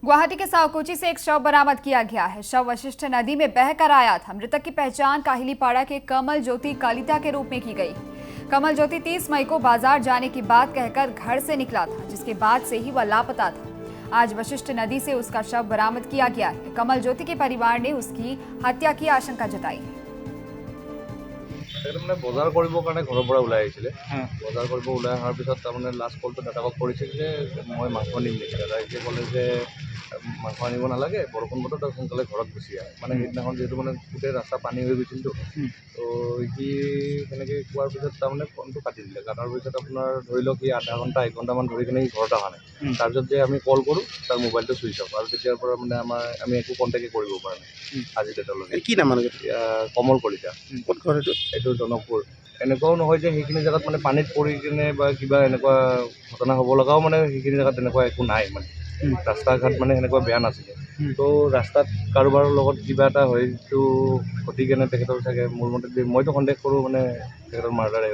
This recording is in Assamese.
गुवाहाटी के सावकोची से एक शव बरामद किया गया है। शव वशिष्ठ नदी में बहकर आया था। मृतक की पहचान काहिलीपाड़ा के कमल ज्योति कालिता के रूप में की गई। कमल ज्योति 30 मई को बाजार जाने की बात कहकर घर से निकला था, जिसके बाद से ही वह लापता था। आज वशिष्ठ नदी से उसका शव बरामद किया गया है। कमल ज्योति के परिवार ने उसकी हत्या की आशंका जताई है। বজাৰ কৰিবৰ কাৰণে ঘৰৰ পৰা ওলাই আহিছিলে। বজাৰ কৰিব ওলাই অহাৰ পিছত তাৰমানে লাষ্ট কলটো দাদাকক কৰিছিল যে মই মাংস নিম নেকি। দাদাই ক'লে যে মাংস আনিব নালাগে, বৰষুণ বতৰ তই সোনকালে ঘৰত গুচি আহ। মানে সেইদিনাখন যিহেতু মানে গোটেই ৰাস্তা পানী হৈ গৈছিলতো, তো সি তেনেকৈ কোৱাৰ পিছত তাৰমানে ফোনটো কাটি দিলে। কাটাৰ পিছত আপোনাৰ ধৰি লওক সি আধা ঘণ্টা 1 ঘণ্টামান ধৰি কিনে সি ঘৰত অহা নাই। তাৰপিছত যে আমি কল কৰোঁ, তাৰ মোবাইলটো চুইচ অফ, আৰু তেতিয়াৰ পৰা মানে আমি একো কণ্টেক্টে কৰিব পৰা নাই আজি ডেটলৈকে। কি নাম কমল কলিতা। ক'ত ঘৰ এইটো জনকপুৰ। এনেকুৱাও নহয় যে সেইখিনি জেগাত মানে পানীত পৰি কিনে বা কিবা এনেকুৱা ঘটনা হ'ব লগাও মানে সেইখিনি জেগাত তেনেকুৱা একো নাই। মানে ৰাস্তা ঘাট মানে সেনেকুৱা বেয়া নাছিলে। তো ৰাস্তাত কাৰোবাৰ লগত কিবা এটা হয়তো ঘটি কেনে তেখেতৰ চাগে মোৰ মতে মইতো সন্দেহ কৰোঁ মানে তেখেতৰ মাৰ্ডাৰে।